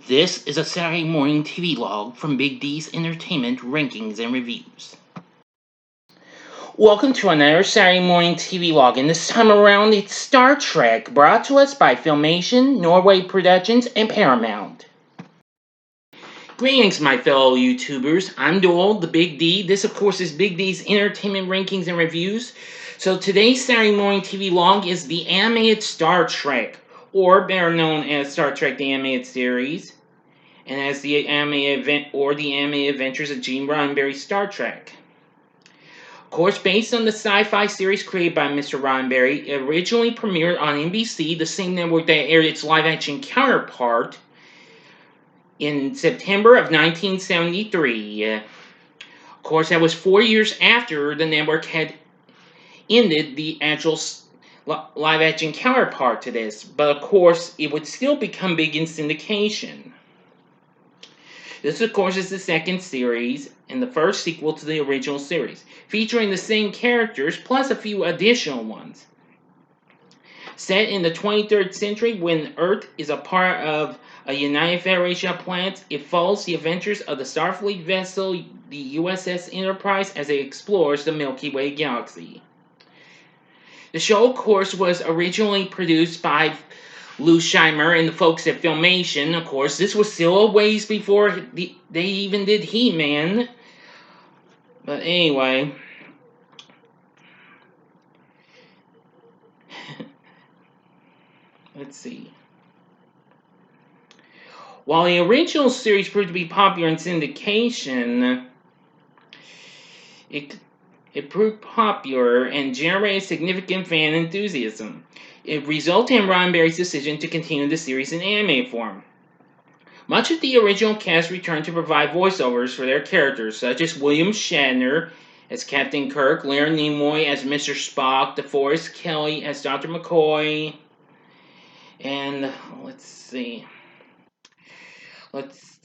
This is a Saturday Morning TVLog from Big D's Entertainment Rankings and Reviews. Welcome to another Saturday Morning TVLog, and this time around it's Star Trek, brought to us by Filmation, Norway Productions and Paramount. Greetings, my fellow YouTubers. I'm Doyle, the Big D. This, of course, is Big D's Entertainment Rankings and Reviews. So today's Saturday Morning TVLog is the animated Star Trek, or better known as Star Trek the Animated Series, and as the animated event or the animated adventures of Gene Roddenberry's Star Trek. Of course, based on the sci-fi series created by Mr. Roddenberry, it originally premiered on NBC, the same network that aired its live-action counterpart, in September of 1973. Of course, that was 4 years after the network had ended the actual live-action counterpart to this, but of course, it would still become big in syndication. This, of course, is the second series and the first sequel to the original series, featuring the same characters plus a few additional ones. Set in the 23rd century, when Earth is a part of a united federation of planets, it follows the adventures of the Starfleet vessel, the USS Enterprise, as it explores the Milky Way galaxy. The show, of course, was originally produced by Lou Scheimer and the folks at Filmation. Of course, this was still a ways before they even did He-Man. But anyway, let's see. While the original series proved to be popular in syndication, it proved popular and generated significant fan enthusiasm. It resulted in Roddenberry's decision to continue the series in animated form. Much of the original cast returned to provide voiceovers for their characters, such as William Shatner as Captain Kirk, Leonard Nimoy as Mr. Spock, DeForest Kelley as Dr. McCoy, and let's see,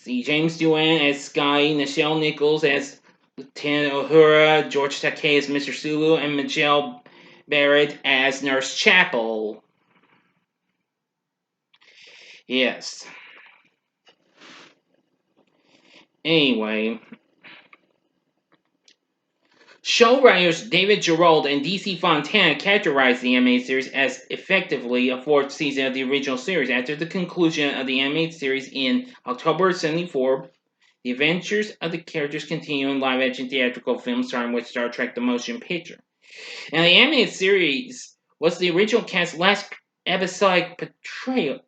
James Doohan as Scotty, Nichelle Nichols as Lieutenant Uhura, George Takei as Mr. Sulu, and Michelle Barrett as Nurse Chapel. Yes. Anyway, showrunners David Gerrold and D.C. Fontana characterized the animated series as effectively a fourth season of the original series. After the conclusion of the animated series in October of '74, the adventures of the characters continue in live-action theatrical films starting with Star Trek: The Motion Picture. Now, the animated series was the original cast's last episodic portrayal,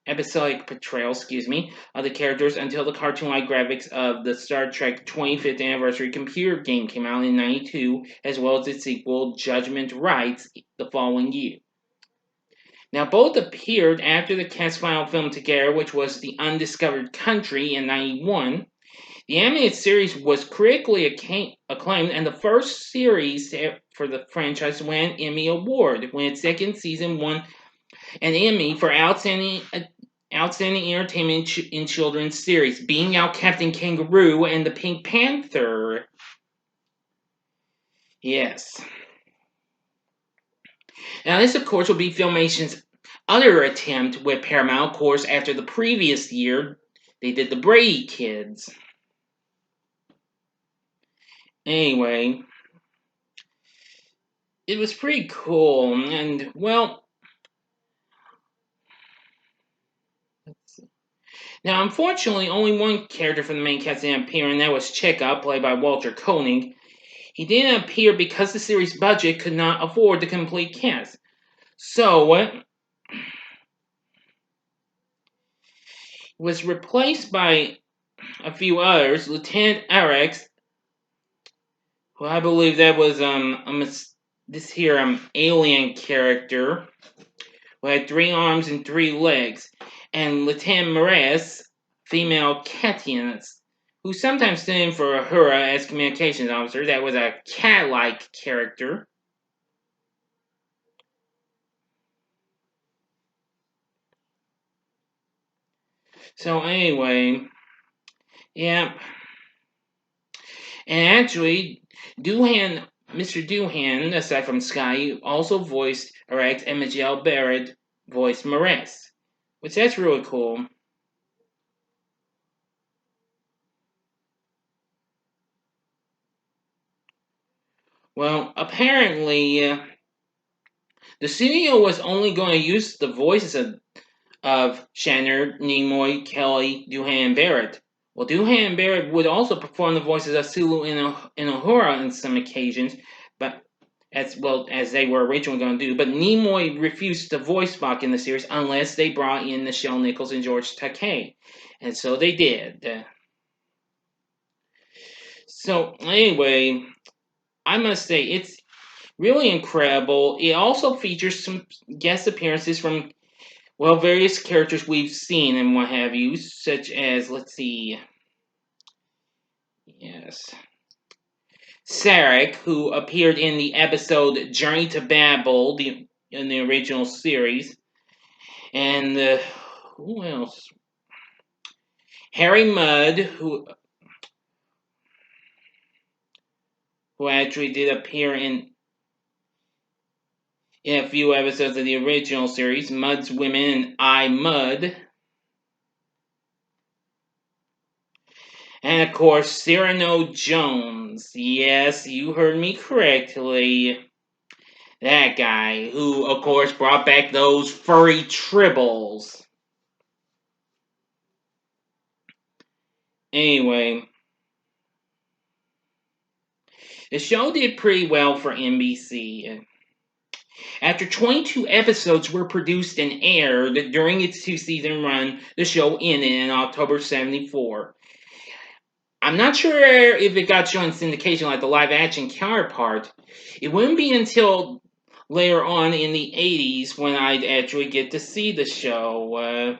of the characters until the cartoon-like graphics of the Star Trek 25th Anniversary computer game came out in '92, as well as its sequel, Judgment Rights, the following year. Now, both appeared after the cast's final film together, which was The Undiscovered Country in '91. The animated series was critically acclaimed, and the first series for the franchise won an Emmy Award, when its second season won an Emmy for Outstanding Entertainment in Children's Series, beating out Captain Kangaroo and the Pink Panther. Yes. Now, this, of course, will be Filmation's other attempt with Paramount. Of course, after the previous year, they did the Brady Kids. Anyway, it was pretty cool, and, well, let's see. Now, unfortunately, only one character from the main cast didn't appear, and that was Cheka, played by Walter Koenig. He didn't appear because the series' budget could not afford the complete cast. So, was replaced by a few others. Lieutenant Arex, who I believe that was this here alien character, who had 3 arms and 3 legs, and Lieutenant Mares, female Katians, who sometimes stood in for Uhura as communications officer. That was a cat-like character. So anyway, yeah. And actually, Mr. Doohan, aside from Sky, also voiced Rex, and Michelle Barrett voiced Mares, which that's really cool. Well, apparently, the studio was only going to use the voices of Shatner, Nimoy, Kelly, Doohan, and Barrett. Well, Doohan and Barrett would also perform the voices of Sulu and Uhura on some occasions, but as well as they were originally going to do. But Nimoy refused to voice Spock in the series unless they brought in Nichelle Nichols and George Takei, and so they did. So anyway, I must say it's really incredible. It also features some guest appearances from, well, various characters we've seen and what have you, such as, let's see, yes, Sarek, who appeared in the episode Journey to Babel in the original series, and who else? Harry Mudd, who actually did appear in a few episodes of the original series, Mudd's Women and I, Mudd. And of course, Cyrano Jones. Yes, you heard me correctly. That guy, who of course brought back those furry tribbles. Anyway, the show did pretty well for NBC. After 22 episodes were produced and aired during its 2-season run, the show ended in October 74. I'm not sure if it got shown in syndication like the live action counterpart. It wouldn't be until later on in the 80s when I'd actually get to see the show.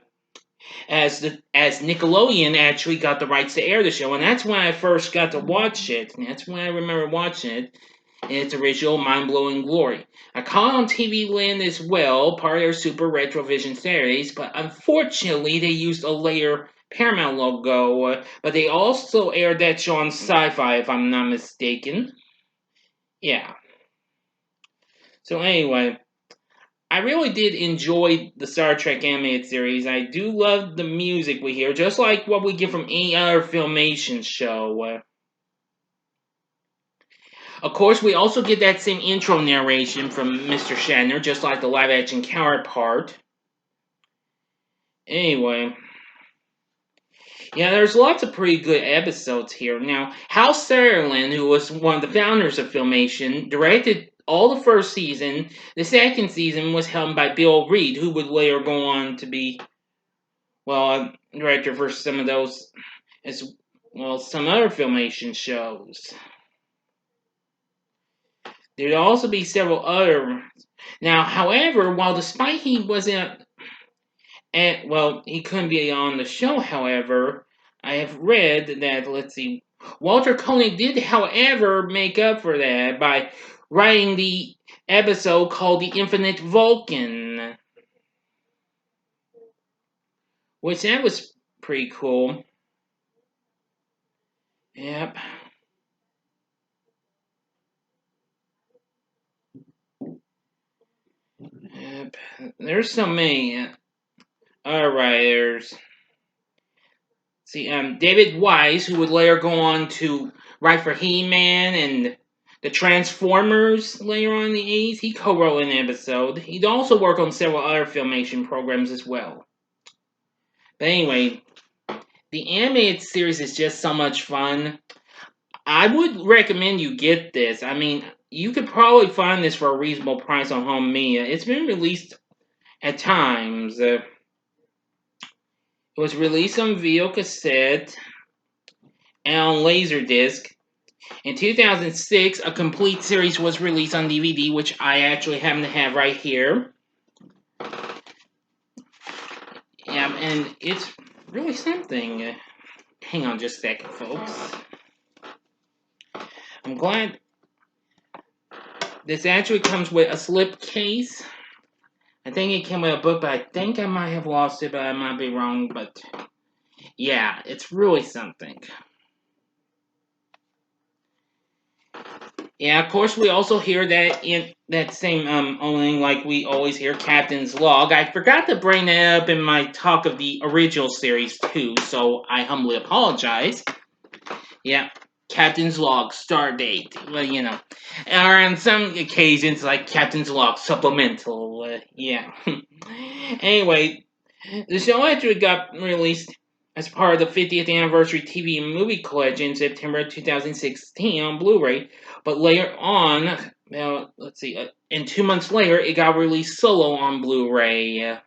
As Nickelodeon actually got the rights to air the show, and that's when I first got to watch it. And that's when I remember watching it in its original mind-blowing glory. I caught it on TV Land as well, part of their Super Retrovision Saturdays, but unfortunately they used a later Paramount logo, but they also aired that show on Sci-Fi, if I'm not mistaken. Yeah. So anyway, I really did enjoy the Star Trek animated series. I do love the music we hear, just like what we get from any other Filmation show. Of course, we also get that same intro narration from Mr. Shatner, just like the live action counterpart. Anyway, yeah, there's lots of pretty good episodes here. Now, Hal Sutherland, who was one of the founders of Filmation, directed all the first season. The second season was helmed by Bill Reed, who would later go on to be, well, a director for some of those, as well as some other Filmation shows. There'd also be several other. Now, however, while despite he wasn't, well, he couldn't be on the show, however, I have read that, let's see, Walter Koenig did, however, make up for that by writing the episode called The Infinite Vulcan, which that was pretty cool. Yep. Yep. There's so many writers. See, David Weiss, who would later go on to write for He-Man and the Transformers later on in the 80s, he co-wrote an episode. He'd also work on several other Filmation programs as well. But anyway, the animated series is just so much fun. I would recommend you get this. I mean, you could probably find this for a reasonable price on home media. It's been released at times. It was released on video cassette and on Laserdisc. In 2006, a complete series was released on DVD, which I actually happen to have right here. Yeah, and it's really something. Hang on just a second, folks. I'm glad this actually comes with a slip case. I think it came with a book, but I think I might have lost it, but I might be wrong. But yeah, it's really something. Yeah, of course, we also hear that in that same opening, like we always hear Captain's Log. I forgot to bring that up in my talk of the original series, too, so I humbly apologize. Yeah. Captain's Log Star Date. Well, you know. Or on some occasions, like Captain's Log Supplemental. Yeah. Anyway, the show actually got released as part of the 50th anniversary TV and movie collection in September 2016 on Blu-ray, but later on, let's see, and 2 months later, it got released solo on Blu-ray.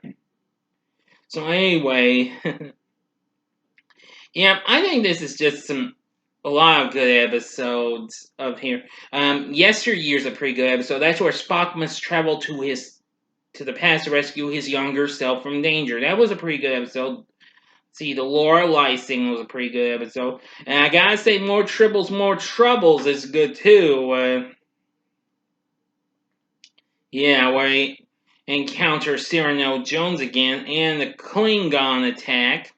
So anyway, yeah, I think this is just a lot of good episodes of here. Yesteryear's a pretty good episode. That's where Spock must travel to the past to rescue his younger self from danger. That was a pretty good episode. See, the Laura Lysing was a pretty good episode. And I gotta say, More Tribbles, More Troubles is good too. Yeah, where he encounters Cyrano Jones again and the Klingon attack.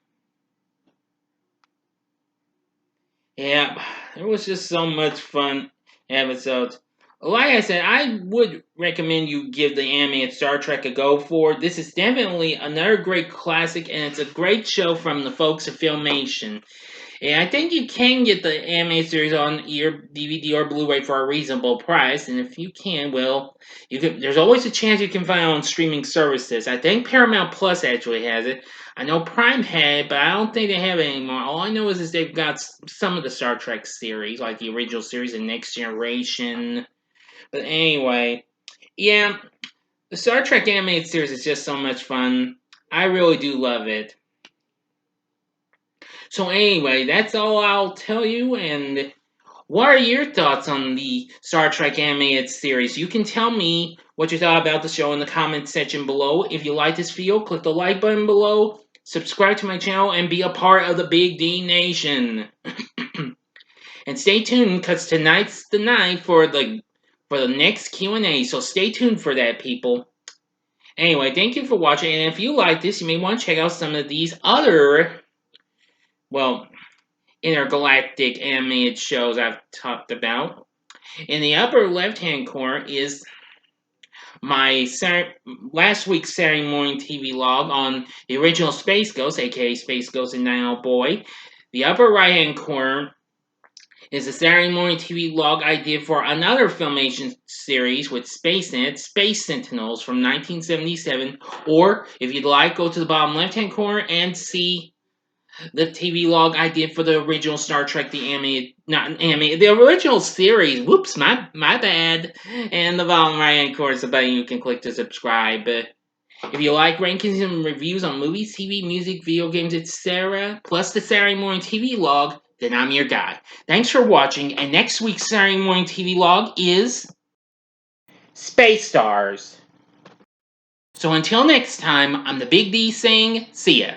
Yeah, it was just so much fun episodes. Like I said, I would recommend you give the animated Star Trek a go for. This is definitely another great classic, and it's a great show from the folks at Filmation. And I think you can get the anime series on your DVD or Blu-ray for a reasonable price. And if you can, well, you can. There's always a chance you can find it on streaming services. I think Paramount Plus actually has it. I know Prime had it, but I don't think they have it anymore. All I know is they've got some of the Star Trek series, like the original series and Next Generation. But anyway, yeah, the Star Trek animated series is just so much fun. I really do love it. So anyway, that's all I'll tell you, and what are your thoughts on the Star Trek animated series? You can tell me what you thought about the show in the comments section below. If you like this video, click the like button below, subscribe to my channel, and be a part of the Big D Nation. And stay tuned, because tonight's the night for the next Q&A, so stay tuned for that, people. Anyway, thank you for watching, and if you like this, you may want to check out some of these other, well, intergalactic animated shows I've talked about. In the upper left-hand corner is my last week's Saturday Morning TVLog on the original Space Ghost, aka Space Ghost and Nine Boy. The upper right-hand corner is a Saturday Morning TVLog I did for another Filmation series with Space in it, Space Sentinels from 1977. Or, if you'd like, go to the bottom left-hand corner and see the TV log I did for the original Star Trek, the original series. Whoops, my bad. And the bottom right hand corner is a button you can click to subscribe. If you like rankings and reviews on movies, TV, music, video games, etc., plus the Saturday Morning TV log, then I'm your guy. Thanks for watching, and next week's Saturday Morning TV log is Space Stars. So until next time, I'm the Big D saying, see ya.